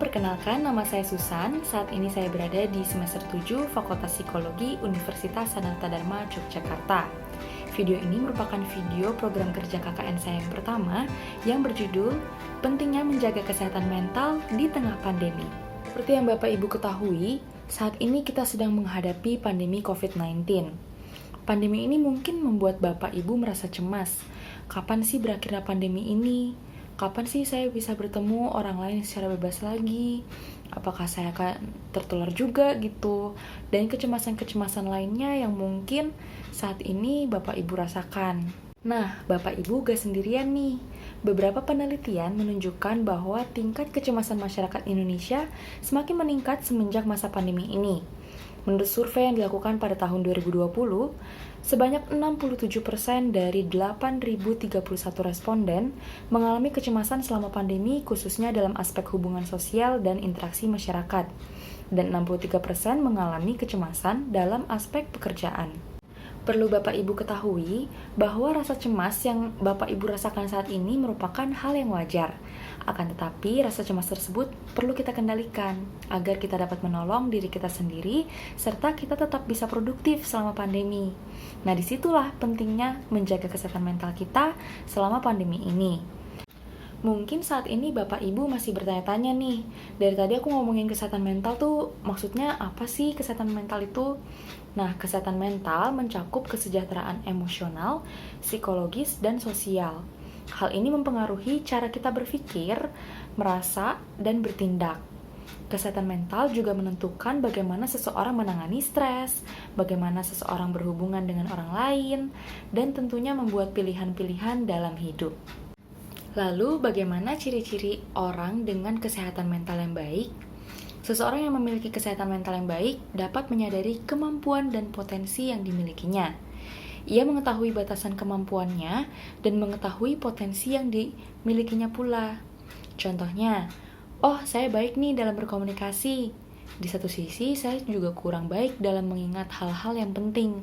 perkenalkan nama saya Susan. Saat ini saya berada di semester 7 Fakultas Psikologi Universitas Sanata Dharma Yogyakarta. Video ini merupakan video program kerja KKN saya yang pertama yang berjudul Pentingnya Menjaga Kesehatan Mental di Tengah Pandemi. Seperti yang Bapak Ibu ketahui, saat ini kita sedang menghadapi pandemi COVID-19. Pandemi ini mungkin membuat Bapak Ibu merasa cemas. Kapan sih berakhirnya pandemi ini? Kapan sih saya bisa bertemu orang lain secara bebas lagi? Apakah saya akan tertular juga gitu? Dan kecemasan-kecemasan lainnya yang mungkin saat ini Bapak Ibu rasakan. Nah, Bapak Ibu gak sendirian nih. Beberapa penelitian menunjukkan bahwa tingkat kecemasan masyarakat Indonesia semakin meningkat semenjak masa pandemi ini. Menurut survei yang dilakukan pada tahun 2020, sebanyak 67% dari 8.031 responden mengalami kecemasan selama pandemi khususnya dalam aspek hubungan sosial dan interaksi masyarakat, dan 63% mengalami kecemasan dalam aspek pekerjaan. Perlu Bapak Ibu ketahui bahwa rasa cemas yang Bapak Ibu rasakan saat ini merupakan hal yang wajar. Akan tetapi, rasa cemas tersebut perlu kita kendalikan agar kita dapat menolong diri kita sendiri serta kita tetap bisa produktif selama pandemi. Nah, disitulah pentingnya menjaga kesehatan mental kita selama pandemi ini. Mungkin saat ini Bapak Ibu masih bertanya-tanya nih, dari tadi aku ngomongin kesehatan mental tuh maksudnya apa sih kesehatan mental itu? Nah, kesehatan mental mencakup kesejahteraan emosional, psikologis, dan sosial. Hal ini mempengaruhi cara kita berpikir, merasa, dan bertindak. Kesehatan mental juga menentukan bagaimana seseorang menangani stres, bagaimana seseorang berhubungan dengan orang lain, dan tentunya membuat pilihan-pilihan dalam hidup. Lalu, bagaimana ciri-ciri orang dengan kesehatan mental yang baik? Seseorang yang memiliki kesehatan mental yang baik dapat menyadari kemampuan dan potensi yang dimilikinya. Ia mengetahui batasan kemampuannya dan mengetahui potensi yang dimilikinya pula. Contohnya, oh saya baik nih dalam berkomunikasi. Di satu sisi, saya juga kurang baik dalam mengingat hal-hal yang penting.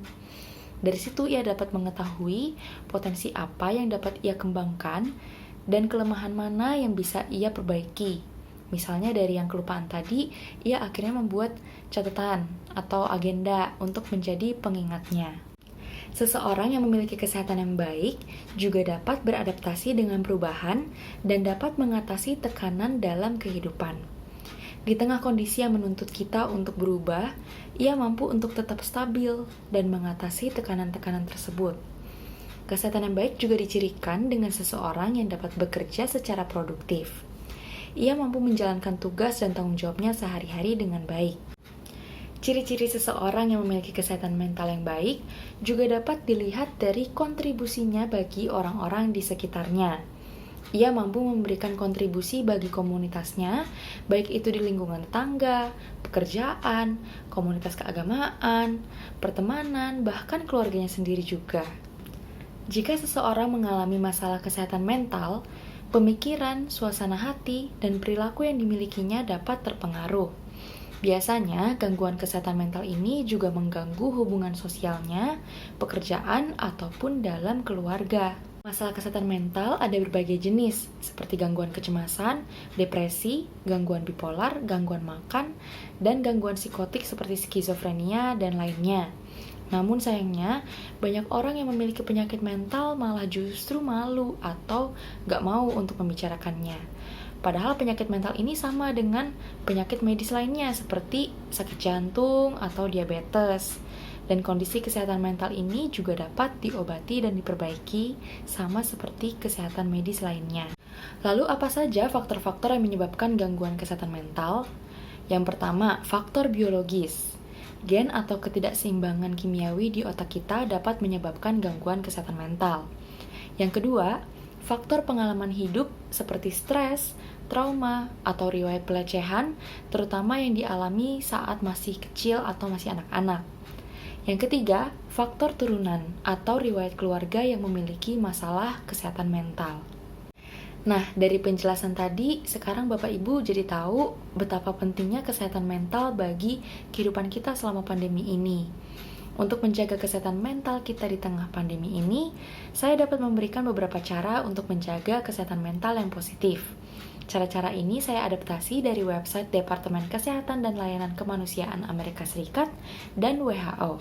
Dari situ ia dapat mengetahui potensi apa yang dapat ia kembangkan dan kelemahan mana yang bisa ia perbaiki. Misalnya dari yang kelupaan tadi, ia akhirnya membuat catatan atau agenda untuk menjadi pengingatnya. Seseorang yang memiliki kesehatan yang baik juga dapat beradaptasi dengan perubahan dan dapat mengatasi tekanan dalam kehidupan. Di tengah kondisi yang menuntut kita untuk berubah, ia mampu untuk tetap stabil dan mengatasi tekanan-tekanan tersebut. Kesehatan yang baik juga dicirikan dengan seseorang yang dapat bekerja secara produktif. Ia mampu menjalankan tugas dan tanggung jawabnya sehari-hari dengan baik. Ciri-ciri seseorang yang memiliki kesehatan mental yang baik juga dapat dilihat dari kontribusinya bagi orang-orang di sekitarnya. Ia mampu memberikan kontribusi bagi komunitasnya, baik itu di lingkungan tetangga, pekerjaan, komunitas keagamaan, pertemanan, bahkan keluarganya sendiri juga. Jika seseorang mengalami masalah kesehatan mental, pemikiran, suasana hati, dan perilaku yang dimilikinya dapat terpengaruh. Biasanya, gangguan kesehatan mental ini juga mengganggu hubungan sosialnya, pekerjaan, ataupun dalam keluarga. Masalah kesehatan mental ada berbagai jenis, seperti gangguan kecemasan, depresi, gangguan bipolar, gangguan makan, dan gangguan psikotik seperti skizofrenia dan lainnya. Namun sayangnya, banyak orang yang memiliki penyakit mental malah justru malu atau gak mau untuk membicarakannya. Padahal penyakit mental ini sama dengan penyakit medis lainnya seperti sakit jantung atau diabetes. Dan kondisi kesehatan mental ini juga dapat diobati dan diperbaiki sama seperti kesehatan medis lainnya. Lalu apa saja faktor-faktor yang menyebabkan gangguan kesehatan mental? Yang pertama, faktor biologis. Gen atau ketidakseimbangan kimiawi di otak kita dapat menyebabkan gangguan kesehatan mental. Yang kedua, faktor pengalaman hidup seperti stres, trauma, atau riwayat pelecehan, terutama yang dialami saat masih kecil atau masih anak-anak. Yang ketiga, faktor turunan atau riwayat keluarga yang memiliki masalah kesehatan mental. Nah, dari penjelasan tadi, sekarang Bapak Ibu jadi tahu betapa pentingnya kesehatan mental bagi kehidupan kita selama pandemi ini. Untuk menjaga kesehatan mental kita di tengah pandemi ini, saya dapat memberikan beberapa cara untuk menjaga kesehatan mental yang positif. Cara-cara ini saya adaptasi dari website Departemen Kesehatan dan Layanan Kemanusiaan Amerika Serikat dan WHO.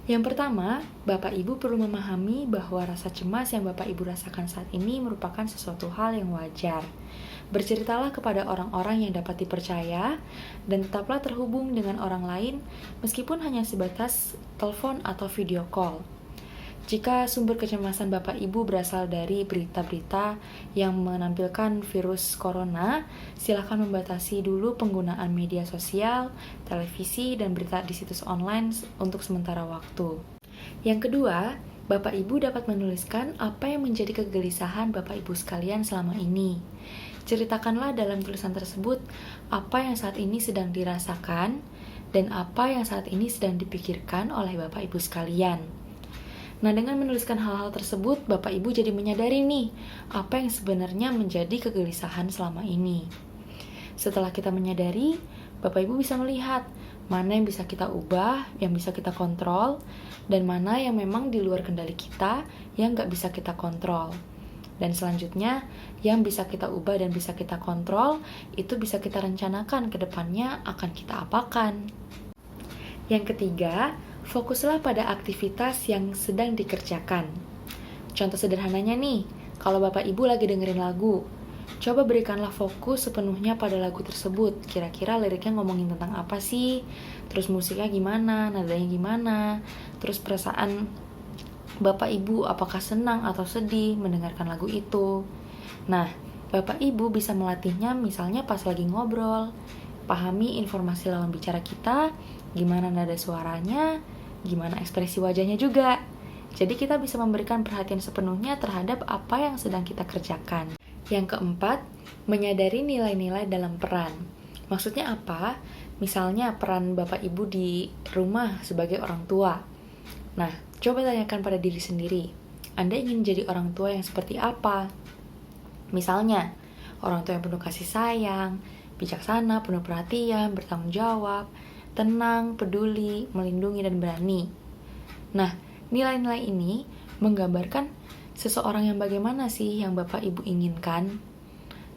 Yang pertama, Bapak Ibu perlu memahami bahwa rasa cemas yang Bapak Ibu rasakan saat ini merupakan sesuatu hal yang wajar. Berceritalah kepada orang-orang yang dapat dipercaya dan tetaplah terhubung dengan orang lain meskipun hanya sebatas telepon atau video call. Jika sumber kecemasan Bapak Ibu berasal dari berita-berita yang menampilkan virus corona, silakan membatasi dulu penggunaan media sosial, televisi, dan berita di situs online untuk sementara waktu. Yang kedua, Bapak Ibu dapat menuliskan apa yang menjadi kegelisahan Bapak Ibu sekalian selama ini. Ceritakanlah dalam tulisan tersebut apa yang saat ini sedang dirasakan dan apa yang saat ini sedang dipikirkan oleh Bapak Ibu sekalian. Nah, dengan menuliskan hal-hal tersebut, Bapak Ibu jadi menyadari nih, apa yang sebenarnya menjadi kegelisahan selama ini. Setelah kita menyadari, Bapak Ibu bisa melihat mana yang bisa kita ubah, yang bisa kita kontrol, dan mana yang memang di luar kendali kita, yang nggak bisa kita kontrol. Dan selanjutnya, yang bisa kita ubah dan bisa kita kontrol, itu bisa kita rencanakan ke depannya akan kita apakan. Yang ketiga, fokuslah pada aktivitas yang sedang dikerjakan. Contoh sederhananya nih, kalau Bapak Ibu lagi dengerin lagu, coba berikanlah fokus sepenuhnya pada lagu tersebut. Kira-kira liriknya ngomongin tentang apa sih? Terus musiknya gimana? Nadanya gimana? Terus perasaan Bapak Ibu apakah senang atau sedih mendengarkan lagu itu? Nah, Bapak Ibu bisa melatihnya misalnya pas lagi ngobrol. Pahami informasi lawan bicara kita, gimana nada suaranya, gimana ekspresi wajahnya juga. Jadi kita bisa memberikan perhatian sepenuhnya terhadap apa yang sedang kita kerjakan. Yang keempat, menyadari nilai-nilai dalam peran. Maksudnya apa? Misalnya peran Bapak Ibu di rumah sebagai orang tua. Nah, coba tanyakan pada diri sendiri. Anda ingin jadi orang tua yang seperti apa? Misalnya, orang tua yang penuh kasih sayang, bijaksana, penuh perhatian, bertanggung jawab, tenang, peduli, melindungi, dan berani. Nah, nilai-nilai ini menggambarkan seseorang yang bagaimana sih yang Bapak Ibu inginkan,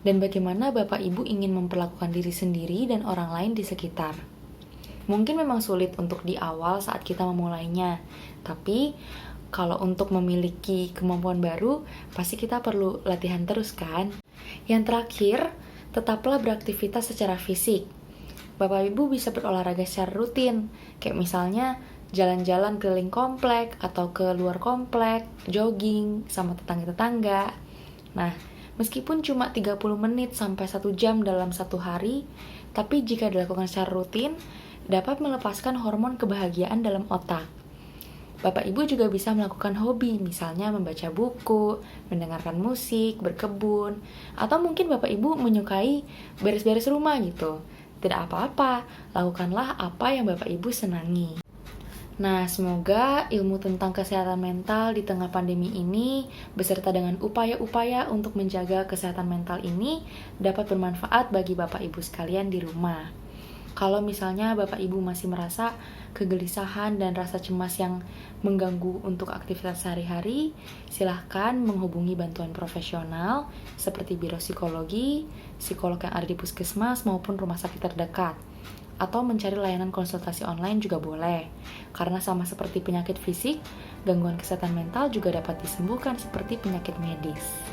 dan bagaimana Bapak Ibu ingin memperlakukan diri sendiri dan orang lain di sekitar. Mungkin memang sulit untuk di awal saat kita memulainya, tapi kalau untuk memiliki kemampuan baru, pasti kita perlu latihan terus kan? Yang terakhir, tetaplah beraktivitas secara fisik. Bapak Ibu bisa berolahraga secara rutin, kayak misalnya jalan-jalan keliling komplek atau ke luar komplek, jogging sama tetangga-tetangga. Nah, meskipun cuma 30 menit sampai 1 jam dalam satu hari, tapi jika dilakukan secara rutin, dapat melepaskan hormon kebahagiaan dalam otak. Bapak Ibu juga bisa melakukan hobi, misalnya membaca buku, mendengarkan musik, berkebun, atau mungkin Bapak Ibu menyukai beres-beres rumah gitu. Tidak apa-apa, lakukanlah apa yang Bapak Ibu senangi. Nah, semoga ilmu tentang kesehatan mental di tengah pandemi ini, beserta dengan upaya-upaya untuk menjaga kesehatan mental ini, dapat bermanfaat bagi Bapak Ibu sekalian di rumah. Kalau misalnya Bapak Ibu masih merasa kegelisahan dan rasa cemas yang mengganggu untuk aktivitas sehari-hari, silahkan menghubungi bantuan profesional seperti biro psikologi, psikolog yang ada di puskesmas maupun rumah sakit terdekat. Atau mencari layanan konsultasi online juga boleh. Karena sama seperti penyakit fisik, gangguan kesehatan mental juga dapat disembuhkan seperti penyakit medis.